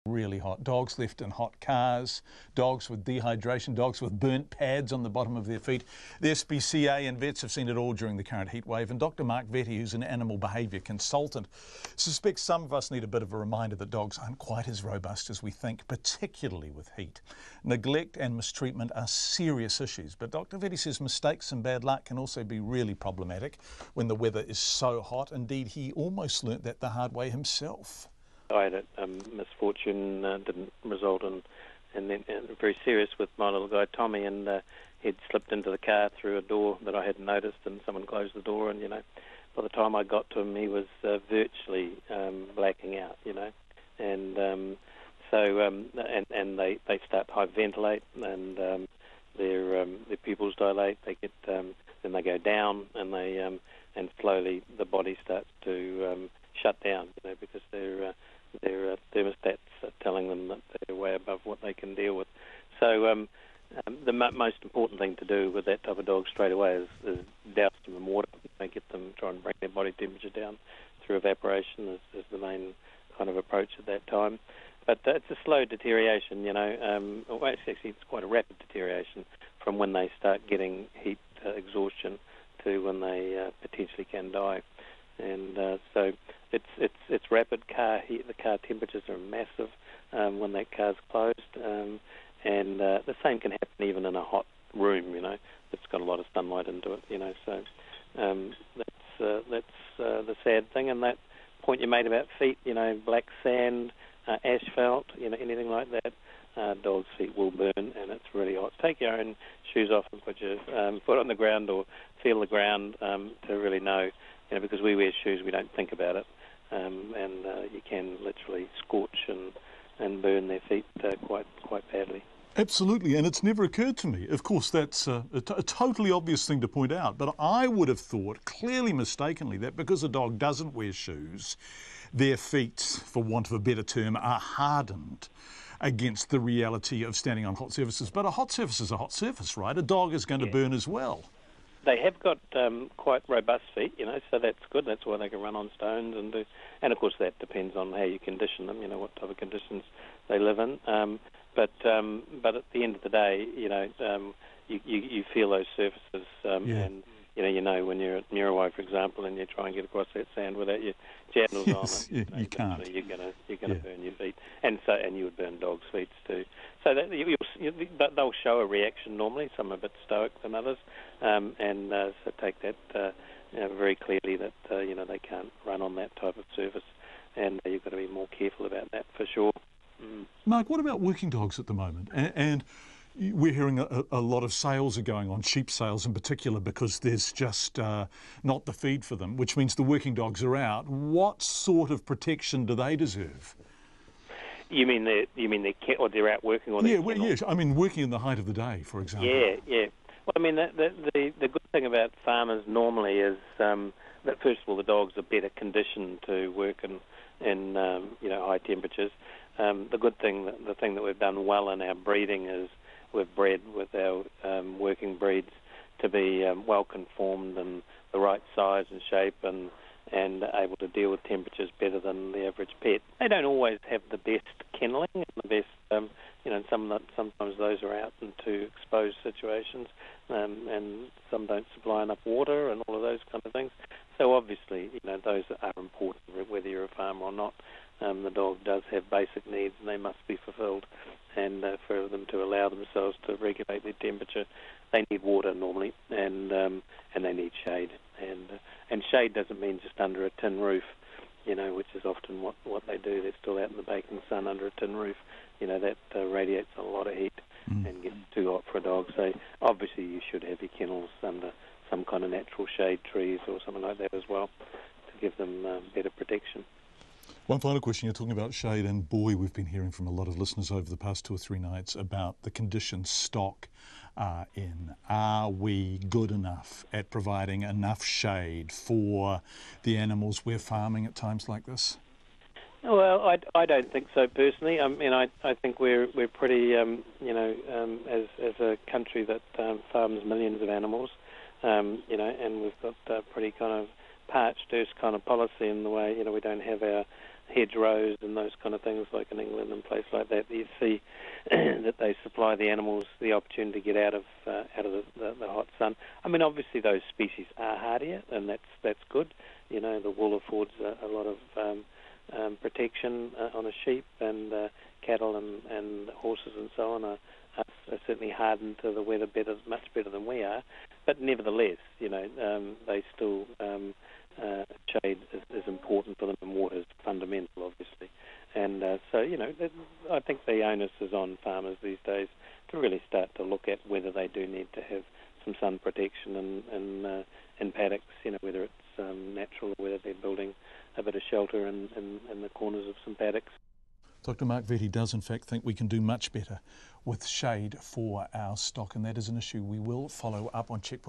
really hot. Dogs left in hot cars, dogs with dehydration, dogs with burnt pads on the bottom of their feet. The SPCA and vets have seen it all during the current heat wave, and Dr. Mark Vette, who's an animal behaviour consultant, suspects some of us need a bit of a reminder that dogs aren't quite as robust as we think, particularly with heat. Neglect and mistreatment are serious issues, but Dr. Vette says mistakes and bad luck can also be really problematic when the weather is so hot. Indeed, he almost learnt that the hard way himself. I had a misfortune, didn't result in very serious with my little guy Tommy, and he'd slipped into the car through a door that I hadn't noticed, and someone closed the door, and by the time I got to him, he was virtually blacking out, and they start to hyperventilate, and their pupils dilate. They get then they go down, and and slowly the body starts to shut down, because their thermostats are telling them that they're way above what they can deal with. So the most important thing to do with that type of dog straight away is douse them in water. Get them, try and bring their body temperature down through evaporation is the main kind of approach at that time. But it's a slow deterioration, actually it's quite a rapid deterioration from when they start getting heat exhaustion to when they potentially can die. And so it's rapid. The car temperatures are massive when that car's closed, and the same can happen even in a hot room, that's got a lot of sunlight into it, so that's the sad thing. And that point you made about feet, black sand, asphalt, anything like that, dogs' feet will burn, and it's really hot. Take your own shoes off and put your foot on the ground or feel the ground to really know. Because we wear shoes, we don't think about it, and you can literally scorch and burn their feet quite badly. Absolutely, and it's never occurred to me. Of course, that's a totally obvious thing to point out, but I would have thought, clearly mistakenly, that because a dog doesn't wear shoes, their feet, for want of a better term, are hardened against the reality of standing on hot surfaces. But a hot surface is a hot surface, right? A dog is going to burn as well. They have got quite robust feet, so that's good. That's why they can run on stones and of course that depends on how you condition them, what type of conditions they live in. But at the end of the day, you feel those surfaces, and when you're at Muriwai, for example, and you try and get across that sand without your jandals on, you can't. You're gonna burn your feet, and you would burn dogs' feet too. So that they'll show a reaction normally. Some are a bit stoic than others, so take that very clearly that they can't run on that type of surface, and you've got to be more careful about that for sure. Mark, what about working dogs at the moment? And we're hearing a lot of sales are going on, sheep sales in particular, because there's just not the feed for them, which means the working dogs are out. What sort of protection do they deserve? You mean they're out working, or yes. I mean working in the height of the day, for example. Yeah. Well, I mean the good thing about farmers normally is that first of all the dogs are better conditioned to work in high temperatures. The thing that we've done well in our breeding is we've bred with our working breeds to be well conformed and the right size and shape and able to deal with temperatures better than the average pet. They don't always have the best kenneling and the best, sometimes those are out into exposed situations, and some don't supply enough water and all of those kind of things. So obviously, those are important whether you're a farmer or not. The dog does have basic needs and they must be fulfilled, and for them to allow themselves to regulate their temperature, they need water normally, and they need shade, and shade doesn't mean just under a tin roof, which is often what they do. They're still out in the baking sun under a tin roof, that radiates a lot of heat and gets too hot for a dog. So obviously you should have your kennels under some kind of natural shade trees or something like that as well to give them better protection. One final question. You're talking about shade, and boy, we've been hearing from a lot of listeners over the past 2 or 3 nights about the conditions stock are in. Are we good enough at providing enough shade for the animals we're farming at times like this? Well, I don't think so personally. I mean, I think we're pretty, as a country that farms millions of animals, and we've got pretty kind of parched earth kind of policy in the way, we don't have our hedgerows and those kind of things, like in England and places like that, you see that they supply the animals the opportunity to get out of the hot sun. I mean, obviously those species are hardier, and that's good. You know, the wool affords a lot of protection on a sheep, and cattle and horses and so on are certainly hardened to the weather much better than we are. But nevertheless, you know, they still shade is important for them, and water is fundamental, obviously. And so, you know, I think the onus is on farmers these days to really start to look at whether they do need to have some sun protection in paddocks, you know, whether it's natural or whether they're building a bit of shelter in the corners of some paddocks. Dr. Mark Vette does in fact think we can do much better with shade for our stock, and that is an issue we will follow up on Checkpoint.